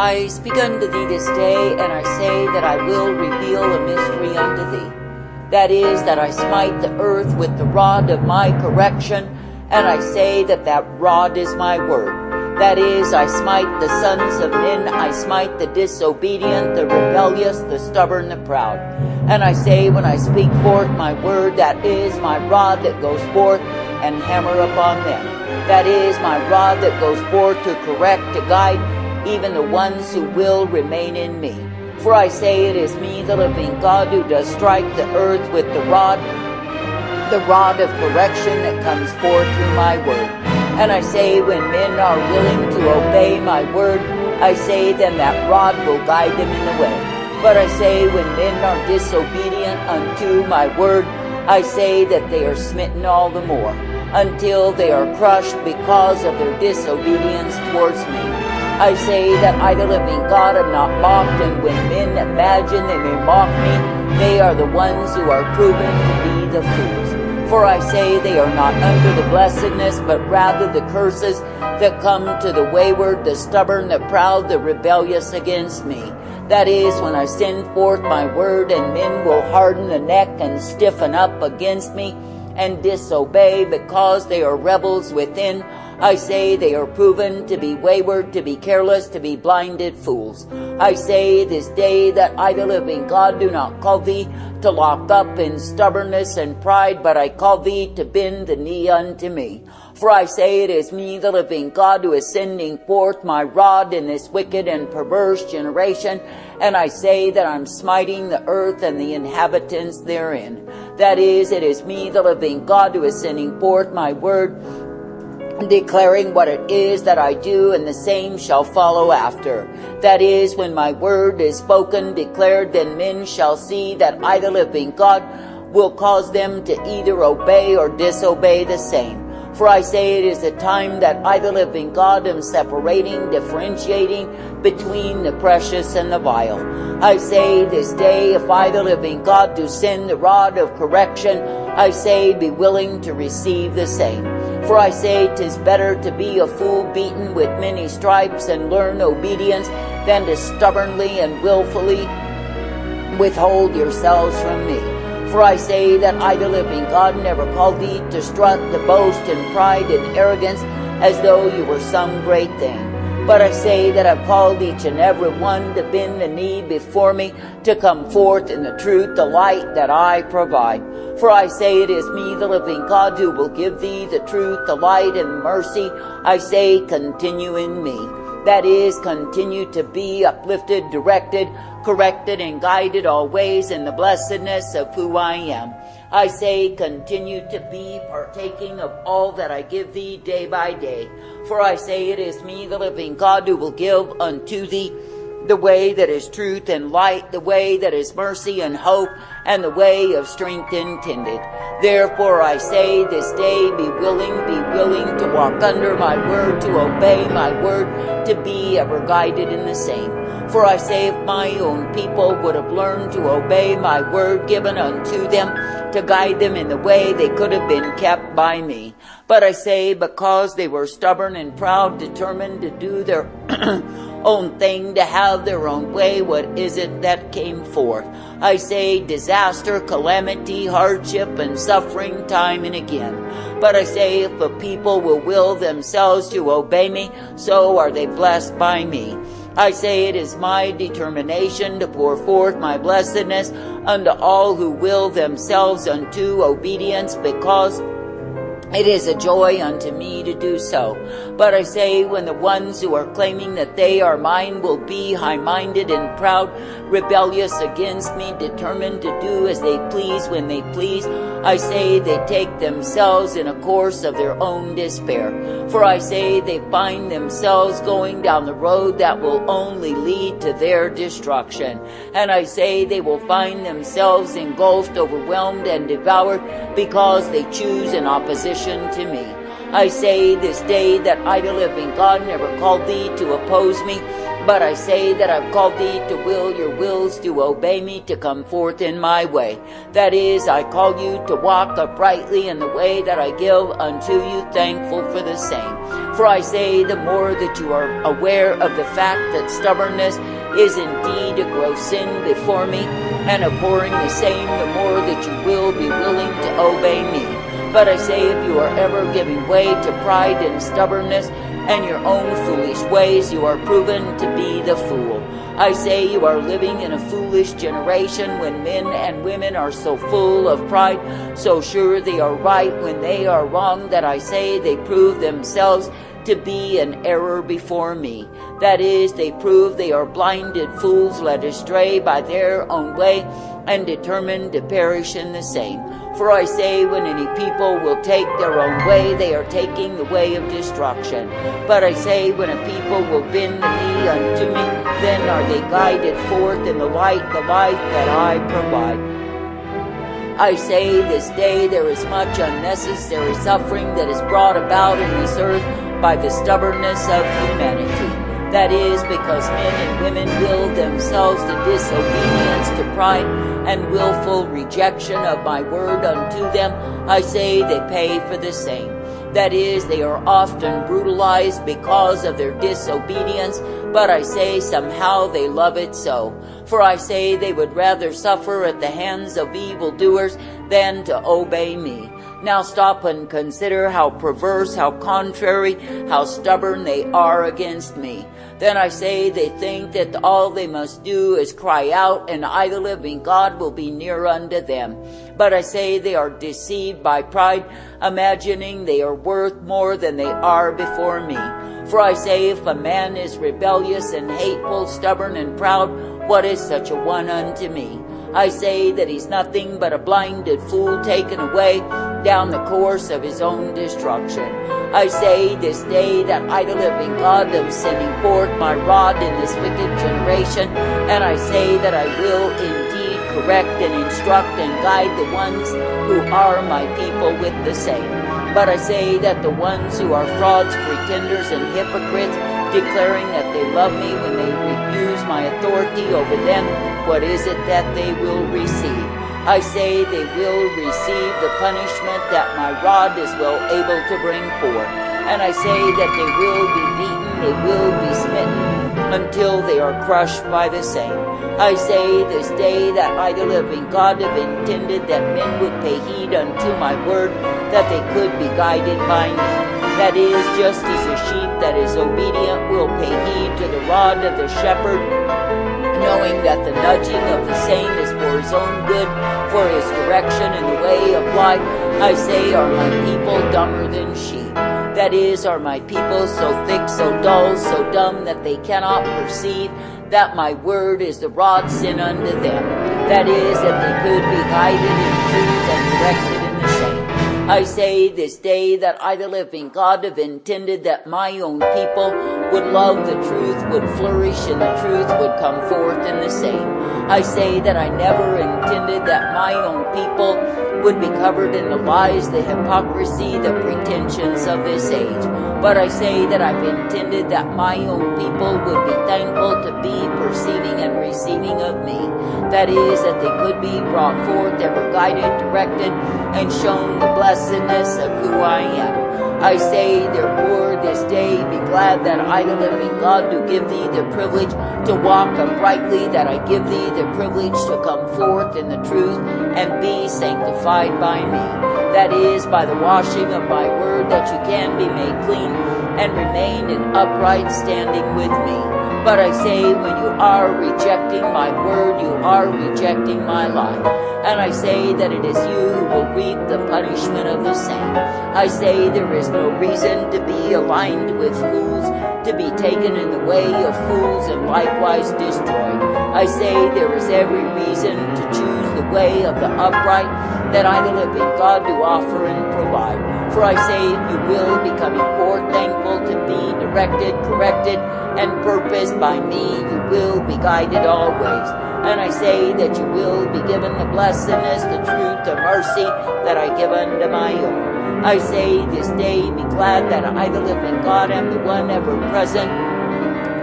I speak unto thee this day, and I say that I will reveal a mystery unto thee. That is, that I smite the earth with the rod of my correction, and I say that that rod is my word. That is, I smite the sons of men, I smite the disobedient, the rebellious, the stubborn, the proud. And I say, when I speak forth my word, that is my rod that goes forth and hammer upon them. That is my rod that goes forth to correct, to guide, even the ones who will remain in me. For I say it is me, the living God, who does strike the earth with the rod of correction that comes forth through my word. And I say, when men are willing to obey my word, I say then that rod will guide them in the way. But I say, when men are disobedient unto my word, I say that they are smitten all the more, until they are crushed because of their disobedience towards me. I say that I, the living God, am not mocked, and when men imagine they may mock me, they are the ones who are proven to be the fools. For I say they are not under the blessedness, but rather the curses that come to the wayward, the stubborn, the proud, the rebellious against me. That is, when I send forth my word, and men will harden the neck and stiffen up against me and disobey because they are rebels within. I say they are proven to be wayward, to be careless, to be blinded fools. I say this day that I, the living God, do not call thee to lock up in stubbornness and pride, but I call thee to bend the knee unto me. For I say it is me, the living God, who is sending forth my rod in this wicked and perverse generation, and I say that I'm smiting the earth and the inhabitants therein. That is, it is me, the living God, who is sending forth my word, declaring what it is that I do, and the same shall follow after. That is, when my word is spoken, declared, then men shall see that I, the living God, will cause them to either obey or disobey the same. For I say it is a time that I, the living God, am separating, differentiating between the precious and the vile. I say this day, if I, the living God, do send the rod of correction, I say be willing to receive the same. For I say 'tis better to be a fool beaten with many stripes and learn obedience than to stubbornly and willfully withhold yourselves from me. For I say that I, the living God, never called thee to strut, to boast in pride and arrogance, as though you were some great thing. But I say that I've called each and every one to bend the knee before me, to come forth in the truth, the light that I provide. For I say it is me, the living God, who will give thee the truth, the light, and mercy. I say continue in me. That is, continue to be uplifted, directed, corrected, and guided always in the blessedness of who I am. I say continue to be partaking of all that I give thee day by day. For I say it is me, the living God, who will give unto thee the way that is truth and light, the way that is mercy and hope, and the way of strength intended. Therefore I say this day, be willing to walk under my word, to obey my word, to be ever guided in the same. For I say, if my own people would have learned to obey my word given unto them, to guide them in the way, they could have been kept by me. But I say, because they were stubborn and proud, determined to do their own thing, to have their own way, what is it that came forth? I say disaster, calamity, hardship, and suffering time and again. But I say, if the people will will themselves to obey me, so are they blessed by me. I say it is my determination to pour forth my blessedness unto all who will themselves unto obedience, because it is a joy unto me to do so. But I say, when the ones who are claiming that they are mine will be high-minded and proud, rebellious against me, determined to do as they please when they please, I say they take themselves in a course of their own despair. For I say they find themselves going down the road that will only lead to their destruction. And I say they will find themselves engulfed, overwhelmed, and devoured because they choose in opposition to me. I say this day that I, the living God, never called thee to oppose me, But I say that I've called thee to will your wills to obey me, to come forth in my way. That is, I call you to walk uprightly in the way that I give unto you, thankful for the same. For I say, the more that you are aware of the fact that stubbornness is indeed a gross sin before me, and abhorring the same, the more that you will be willing to obey me. But I say, if you are ever giving way to pride and stubbornness, and your own foolish ways, you are proven to be the fool. I say you are living in a foolish generation when men and women are so full of pride, so sure they are right when they are wrong, that I say they prove themselves to be an error before me. That is, they prove they are blinded fools led astray by their own way and determined to perish in the same. For I say, when any people will take their own way, they are taking the way of destruction. But I say, when a people will bend the knee unto me, then are they guided forth in the light that I provide. I say, this day there is much unnecessary suffering that is brought about in this earth by the stubbornness of humanity. That is, because men and women will themselves to disobedience, to pride, and willful rejection of my word unto them. I say they pay for the same. That is, they are often brutalized because of their disobedience, but I say somehow they love it so. For I say they would rather suffer at the hands of evildoers than to obey me. Now stop and consider how perverse, how contrary, how stubborn they are against me. Then I say they think that all they must do is cry out, and I, the living God, will be near unto them. But I say they are deceived by pride, imagining they are worth more than they are before me. For I say, if a man is rebellious and hateful, stubborn and proud, what is such a one unto me? I say that he's nothing but a blinded fool taken away down the course of his own destruction. I say this day that I, the living God, am sending forth my rod in this wicked generation, and I say that I will indeed correct and instruct and guide the ones who are my people with the same. But I say that the ones who are frauds, pretenders, and hypocrites, declaring that they love me when they refuse my authority over them, what is it that they will receive? I say they will receive the punishment that my rod is well able to bring forth. And I say that they will be beaten, they will be smitten, until they are crushed by the same. I say this day that I, the living God, have intended that men would pay heed unto my word, that they could be guided by me. That is, just as a sheep that is obedient will pay heed to the rod of the shepherd, knowing that the nudging of the same is for his own good, for his direction in the way of life. I say, are my people dumber than sheep? That is, are my people so thick, so dull, so dumb that they cannot perceive that my word is the rod sent unto them? That is, that they could be guided in truth and directed in the same. I say this day that I, the living God, have intended that my own people would love the truth, would flourish in the truth, would come forth in the same. I say that I never intended that my own people would be covered in the lies, the hypocrisy, the pretensions of this age. But I say that I've intended that my own people would be thankful to be perceiving and receiving of me. That is, that they could be brought forth, ever guided, directed, and shown the blessedness of who I am. I say, therefore, this day be glad that I, the living God, do give thee the privilege to walk uprightly, that I give thee the privilege to come forth in the truth and be sanctified by me. That is, by the washing of my word, that you can be made clean and remain in upright standing with me. But I say, when you are rejecting my word, you are rejecting my life. And I say that it is you who will reap the punishment of the same. I say there is no reason to be aligned with fools, to be taken in the way of fools and likewise destroyed. I say there is every reason to choose the way of the upright, that I, the living God, do offer and provide. For I say you will be coming forth thankful to be directed, corrected, and purposed by me. You will be guided always. And I say that you will be given the blessedness, the truth, the mercy that I give unto my own. I say this day be glad that I, the living God, am the one ever present,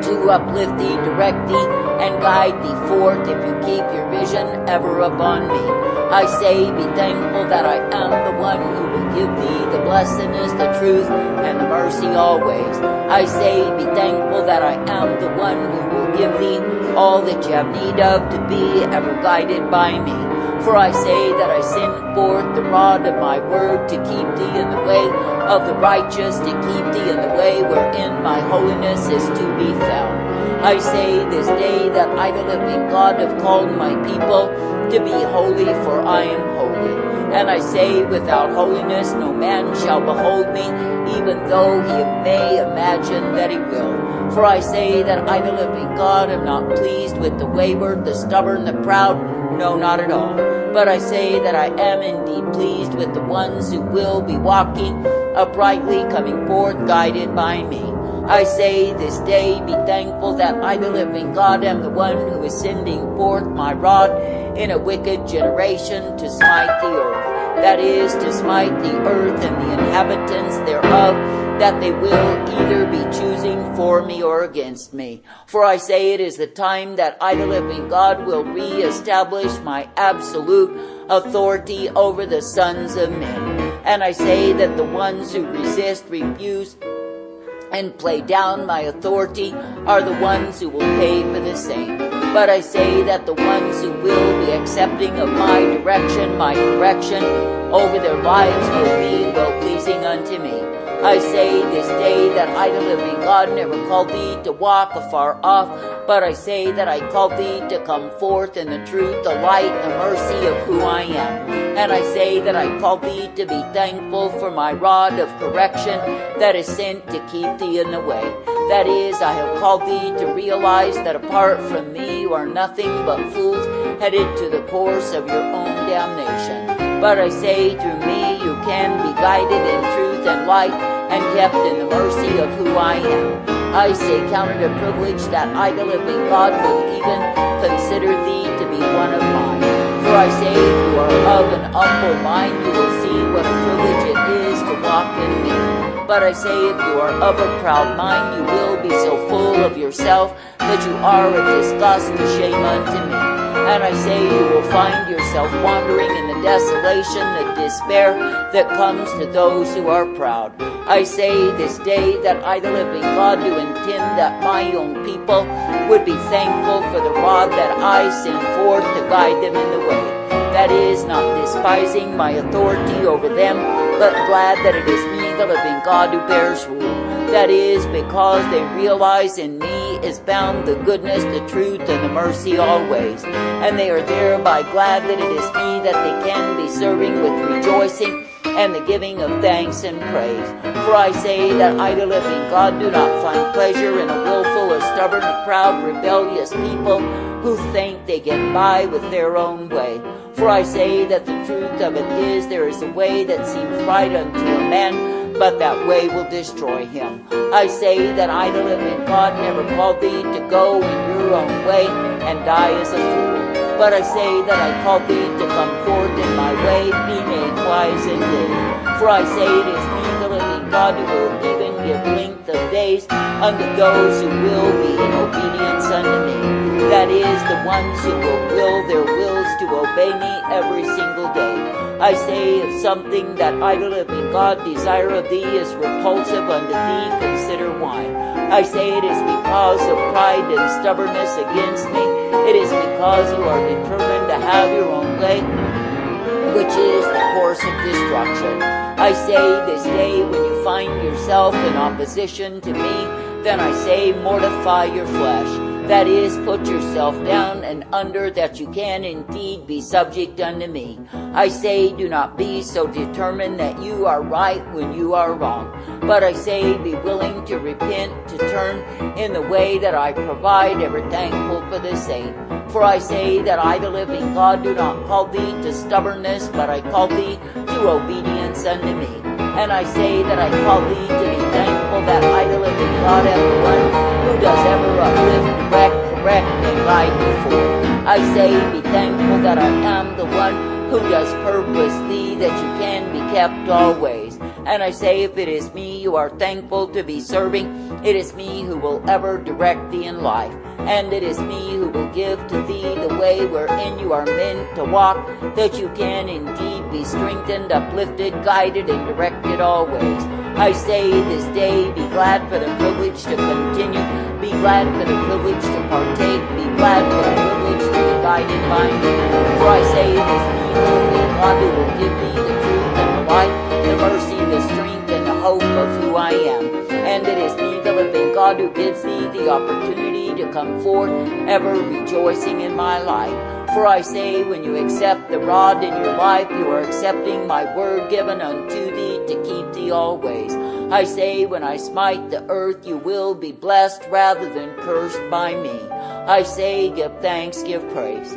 to uplift thee, direct thee, and guide thee forth if you keep your vision ever upon me. I say, be thankful that I am the one who will give thee the blessedness, the truth, and the mercy always. I say, be thankful that I am the one who will give thee all that you have need of to be ever guided by me. For I say that I send forth the rod of my word to keep thee in the way of the righteous, to keep thee in the way wherein my holiness is to be found. I say this day that I, the living God, have called my people to be holy, for I am holy. And I say, without holiness no man shall behold me, even though he may imagine that he will. For I say that I, the living God, am not pleased with the wayward, the stubborn, the proud, no, not at all. But I say that I am indeed pleased with the ones who will be walking uprightly, coming forth guided by me. I say this day, be thankful that I, the living God, am the one who is sending forth my rod in a wicked generation to smite the earth. That is, to smite the earth and the inhabitants thereof, that they will either be choosing for me or against me. For I say it is the time that I, the living God, will re-establish my absolute authority over the sons of men. And I say that the ones who resist, refuse, and play down my authority are the ones who will pay for the same. But I say that the ones who will be accepting of my direction, my correction over their lives will be well-pleasing unto me. I say this day that I, the living God, never called thee to walk afar off, but I say that I called thee to come forth in the truth, the light, the mercy of who I am. And I say that I called thee to be thankful for my rod of correction that is sent to keep thee in the way. That is, I have called thee to realize that apart from me you are nothing but fools headed to the course of your own damnation. But I say through me you can be guided in truth and light and kept in the mercy of who I am. I say, count it a privilege that I, the living God, will even consider thee to be one of mine. For I say, if you are of an humble mind, you will see what a privilege it is to walk in me. But I say, if you are of a proud mind, you will be so full of yourself that you are a disgust and shame unto me. And I say, you will find yourself wandering in the desolation, the despair that comes to those who are proud. I say this day that I, the living God, do intend that my own people would be thankful for the rod that I send forth to guide them in the way. That is, not despising my authority over them, but glad that it is me, the living God, who bears rule. That is, because they realize in me is bound the goodness, the truth, and the mercy always. And they are thereby glad that it is me that they can be serving with rejoicing and the giving of thanks and praise. For I say that I, the living God, do not find pleasure in a willful, a stubborn, a proud, rebellious people who think they get by with their own way. For I say that the truth of it is there is a way that seems right unto a man, but that way will destroy him. I say that I, the living God, never called thee to go in your own way and die as a fool. But I say that I called thee to come forth in my way, be made wise and live. For I say it is me, the living God, who will even give length of days unto those who will be in obedience unto me. That is, the ones who will their wills to obey me every single day. I say, if something that I, the living God, desire of thee is repulsive unto thee, consider why. I say it is because of pride and stubbornness against me. It is because you are determined to have your own way, which is the course of destruction. I say this day, when you find yourself in opposition to me, then I say, mortify your flesh. That is, put yourself down and under, that you can indeed be subject unto me. I say, do not be so determined that you are right when you are wrong. But I say, be willing to repent, to turn in the way that I provide, ever thankful for the same. For I say that I, the living God, do not call thee to stubbornness, but I call thee to obedience unto me. And I say that I call thee to be thankful that I, the living God, am the one who does ever uplift, direct, correct, and guide you forth. I say, be thankful that I am the one who does purpose thee, that you can be kept always. And I say, if it is me you are thankful to be serving, it is me who will ever direct thee in life. And it is me who will give to thee the way wherein you are meant to walk, that you can indeed be strengthened, uplifted, guided, and directed always. I say this day, be glad for the privilege to continue, be glad for the privilege to partake, be glad for the privilege to be guided by me. For I say it is me, only God, who will give thee the truth and the light, the mercy, the strength, and the hope of who I am. And it is me, the living God, who gives thee the opportunity to come forth, ever rejoicing in my life. For I say, when you accept the rod in your life, you are accepting my word given unto thee to keep thee always. I say, when I smite the earth, you will be blessed rather than cursed by me. I say, give thanks, give praise.